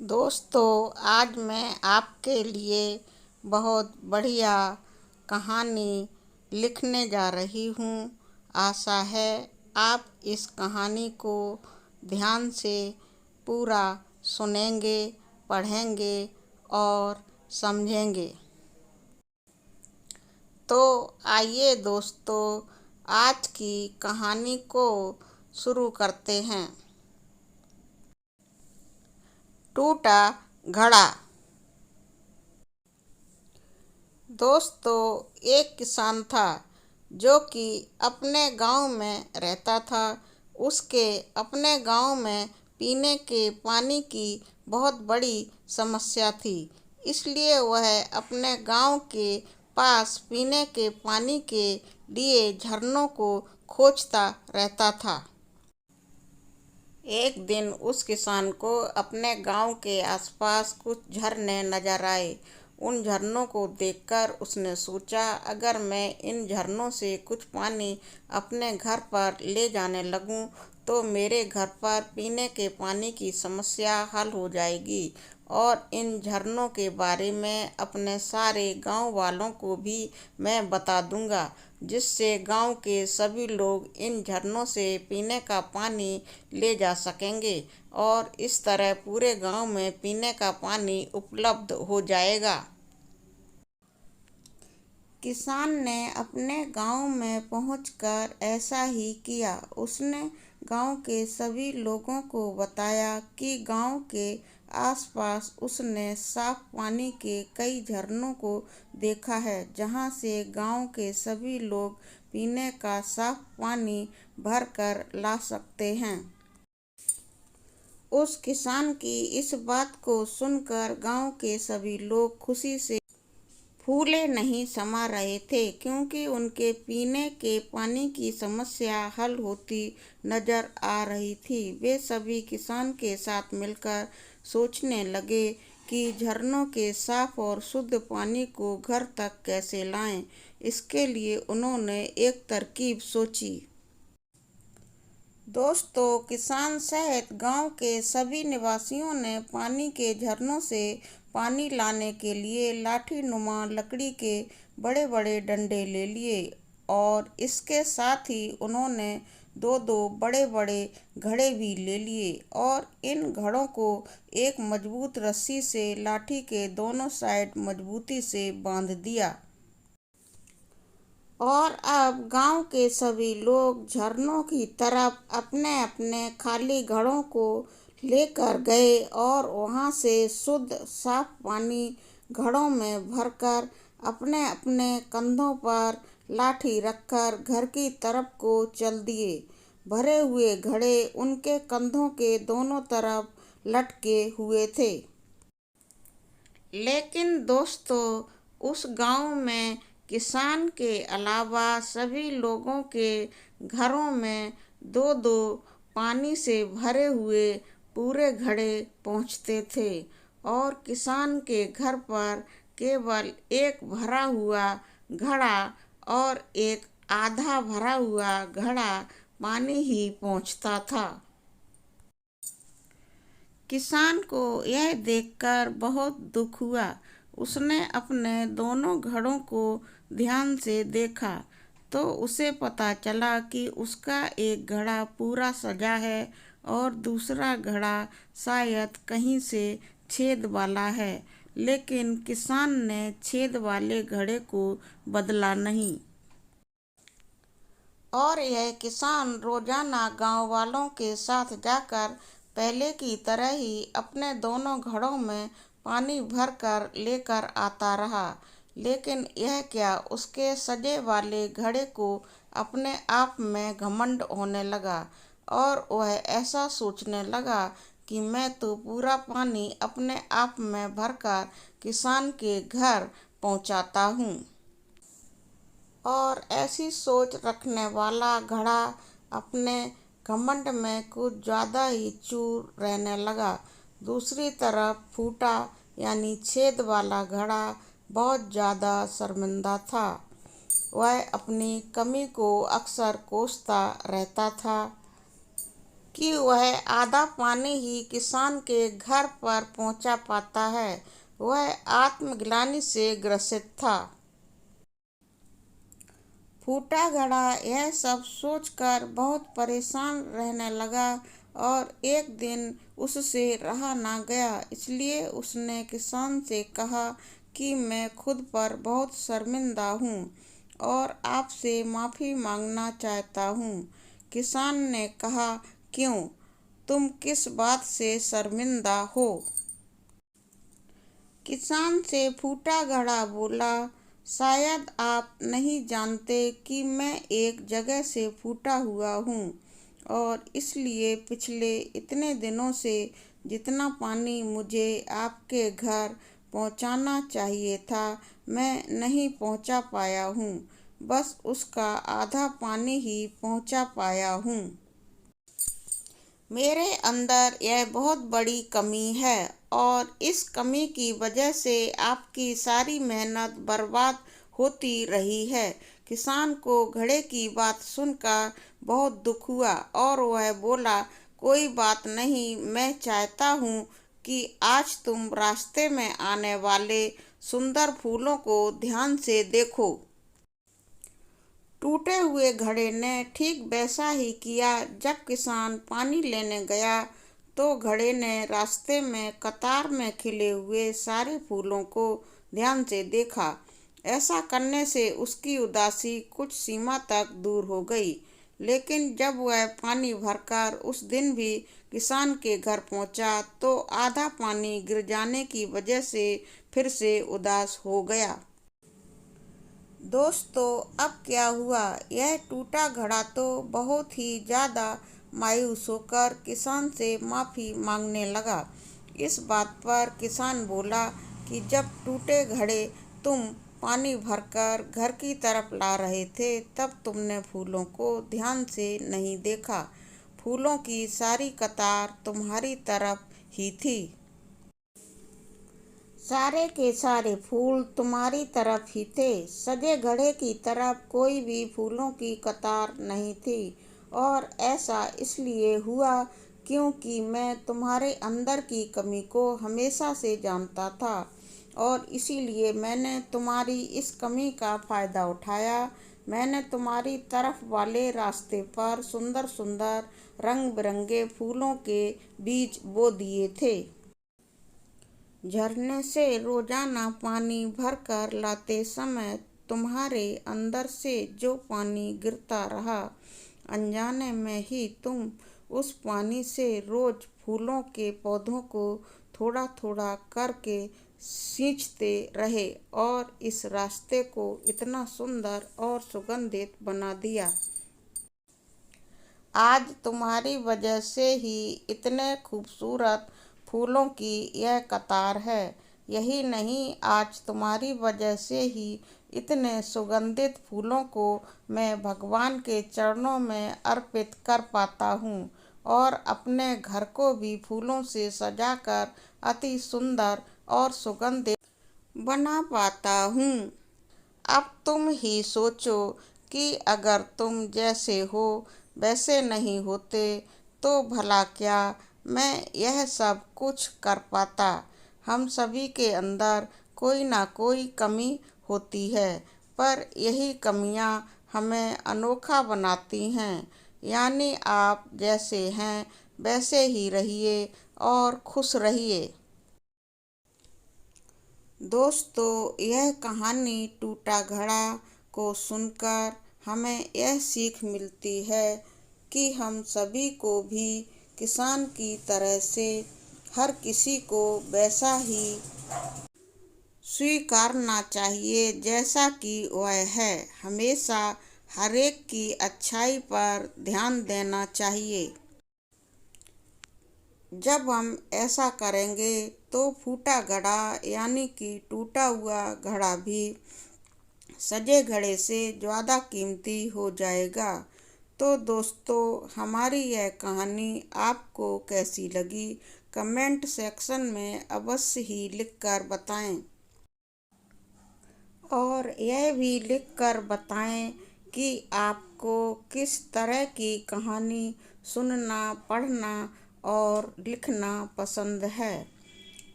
दोस्तों, आज मैं आपके लिए बहुत बढ़िया कहानी लिखने जा रही हूँ। आशा है आप इस कहानी को ध्यान से पूरा सुनेंगे, पढ़ेंगे और समझेंगे। तो आइए दोस्तों, आज की कहानी को शुरू करते हैं। टूटा घड़ा। दोस्तों, एक किसान था जो कि अपने गांव में रहता था। उसके अपने गांव में पीने के पानी की बहुत बड़ी समस्या थी। इसलिए वह अपने गांव के पास पीने के पानी के लिए झरनों को खोजता रहता था। एक दिन उस किसान को अपने गांव के आसपास कुछ झरने नजर आए। उन झरनों को देखकर उसने सोचा, अगर मैं इन झरनों से कुछ पानी अपने घर पर ले जाने लगूं तो मेरे घर पर पीने के पानी की समस्या हल हो जाएगी और इन झरनों के बारे में अपने सारे गांव वालों को भी मैं बता दूंगा, जिससे गांव के सभी लोग इन झरनों से पीने का पानी ले जा सकेंगे और इस तरह पूरे गांव में पीने का पानी उपलब्ध हो जाएगा। किसान ने अपने गांव में पहुंचकर ऐसा ही किया। उसने गांव के सभी लोगों को बताया कि गांव के आसपास उसने साफ पानी के कई झरनों को देखा है, जहां से गांव के सभी लोग पीने का साफ पानी भर कर ला सकते हैं। उस किसान की इस बात को सुनकर गांव के सभी लोग खुशी से फूले नहीं समा रहे थे, क्योंकि उनके पीने के पानी की समस्या हल होती नजर आ रही थी। वे सभी किसान के साथ मिलकर सोचने लगे कि झरनों के साफ और शुद्ध पानी को घर तक कैसे लाएं। इसके लिए उन्होंने एक तरकीब सोची। दोस्तों, किसान सहित गांव के सभी निवासियों ने पानी के झरनों से पानी लाने के लिए लाठी नुमा लकड़ी के बड़े बड़े डंडे ले लिए और इसके साथ ही उन्होंने दो दो बड़े बड़े घड़े भी ले लिए और इन घड़ों को एक मजबूत रस्सी से लाठी के दोनों साइड मजबूती से बांध दिया। और अब गांव के सभी लोग झरनों की तरफ अपने अपने खाली घड़ों को लेकर गए और वहां से शुद्ध साफ पानी घड़ों में भरकर अपने अपने कंधों पर लाठी रखकर घर की तरफ को चल दिए। भरे हुए घड़े उनके कंधों के दोनों तरफ लटके हुए थे। लेकिन दोस्तों, उस गांव में किसान के अलावा सभी लोगों के घरों में दो दो पानी से भरे हुए पूरे घड़े पहुंचते थे और किसान के घर पर केवल एक भरा हुआ घड़ा और एक आधा भरा हुआ घड़ा पानी ही पहुंचता था। किसान को यह देखकर बहुत दुख हुआ। उसने अपने दोनों घड़ों को ध्यान से देखा तो उसे पता चला कि उसका एक घड़ा पूरा सजा है और दूसरा घड़ा शायद कहीं से छेद वाला है। लेकिन किसान ने छेद वाले घड़े को बदला नहीं और यह किसान रोजाना गांव वालों के साथ जाकर पहले की तरह ही अपने दोनों घड़ों में पानी भरकर लेकर आता रहा। लेकिन यह क्या, उसके सजे वाले घड़े को अपने आप में घमंड होने लगा और वह ऐसा सोचने लगा कि मैं तो पूरा पानी अपने आप में भरकर किसान के घर पहुंचाता हूँ। और ऐसी सोच रखने वाला घड़ा अपने घमंड में कुछ ज़्यादा ही चूर रहने लगा। दूसरी तरफ फूटा यानी छेद वाला घड़ा बहुत ज़्यादा शर्मिंदा था। वह अपनी कमी को अक्सर कोसता रहता था। कि वह आधा पानी ही किसान के घर पर पहुंचा पाता है। वह आत्मग्लानि से ग्रसित था। फूटा घड़ा यह सब सोचकर बहुत परेशान रहने लगा और एक दिन उससे रहा ना गया, इसलिए उसने किसान से कहा कि मैं खुद पर बहुत शर्मिंदा हूँ और आपसे माफ़ी मांगना चाहता हूँ। किसान ने कहा, क्यों? तुम किस बात से शर्मिंदा हो? किसान से फूटा घड़ा बोला, शायद आप नहीं जानते कि मैं एक जगह से फूटा हुआ हूँ और इसलिए पिछले इतने दिनों से जितना पानी मुझे आपके घर पहुँचाना चाहिए था, मैं नहीं पहुँचा पाया हूँ। बस उसका आधा पानी ही पहुँचा पाया हूँ। मेरे अंदर यह बहुत बड़ी कमी है और इस कमी की वजह से आपकी सारी मेहनत बर्बाद होती रही है। किसान को घड़े की बात सुनकर बहुत दुख हुआ और वह बोला, कोई बात नहीं, मैं चाहता हूँ कि आज तुम रास्ते में आने वाले सुंदर फूलों को ध्यान से देखो। टूटे हुए घड़े ने ठीक वैसा ही किया। जब किसान पानी लेने गया तो घड़े ने रास्ते में कतार में खिले हुए सारे फूलों को ध्यान से देखा। ऐसा करने से उसकी उदासी कुछ सीमा तक दूर हो गई। लेकिन जब वह पानी भरकर उस दिन भी किसान के घर पहुंचा तो आधा पानी गिर जाने की वजह से फिर से उदास हो गया। दोस्तों, अब क्या हुआ? यह टूटा घड़ा तो बहुत ही ज़्यादा मायूस होकर किसान से माफ़ी मांगने लगा। इस बात पर किसान बोला कि जब टूटे घड़े तुम पानी भरकर घर की तरफ ला रहे थे, तब तुमने फूलों को ध्यान से नहीं देखा। फूलों की सारी कतार तुम्हारी तरफ ही थी। सारे के सारे फूल तुम्हारी तरफ ही थे। सजे घड़े की तरफ कोई भी फूलों की कतार नहीं थी और ऐसा इसलिए हुआ क्योंकि मैं तुम्हारे अंदर की कमी को हमेशा से जानता था और इसीलिए मैंने तुम्हारी इस कमी का फ़ायदा उठाया। मैंने तुम्हारी तरफ वाले रास्ते पर सुंदर सुंदर रंग बिरंगे फूलों के बीज बो दिए थे। झरने से रोजाना पानी भरकर लाते समय तुम्हारे अंदर से जो पानी गिरता रहा, अनजाने में ही तुम उस पानी से रोज फूलों के पौधों को थोड़ा थोड़ा करके सींचते रहे और इस रास्ते को इतना सुंदर और सुगंधित बना दिया। आज तुम्हारी वजह से ही इतने खूबसूरत फूलों की यह कतार है। यही नहीं, आज तुम्हारी वजह से ही इतने सुगंधित फूलों को मैं भगवान के चरणों में अर्पित कर पाता हूँ और अपने घर को भी फूलों से सजाकर अति सुंदर और सुगंधित बना पाता हूँ। अब तुम ही सोचो कि अगर तुम जैसे हो वैसे नहीं होते तो भला क्या मैं यह सब कुछ कर पाता। हम सभी के अंदर कोई ना कोई कमी होती है, पर यही कमियां हमें अनोखा बनाती हैं। यानी आप जैसे हैं वैसे ही रहिए और खुश रहिए। दोस्तों, यह कहानी टूटा घड़ा को सुनकर हमें यह सीख मिलती है कि हम सभी को भी किसान की तरह से हर किसी को वैसा ही स्वीकारना चाहिए जैसा कि वह है। हमेशा हर एक की अच्छाई पर ध्यान देना चाहिए। जब हम ऐसा करेंगे तो फूटा घड़ा यानी कि टूटा हुआ घड़ा भी सजे घड़े से ज़्यादा कीमती हो जाएगा। तो दोस्तों, हमारी यह कहानी आपको कैसी लगी, कमेंट सेक्शन में अवश्य ही लिखकर बताएं और यह भी लिखकर बताएं कि आपको किस तरह की कहानी सुनना, पढ़ना और लिखना पसंद है।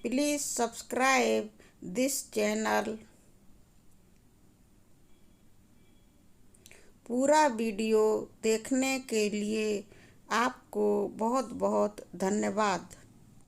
Please subscribe this channel. पूरा वीडियो देखने के लिए आपको बहुत बहुत धन्यवाद।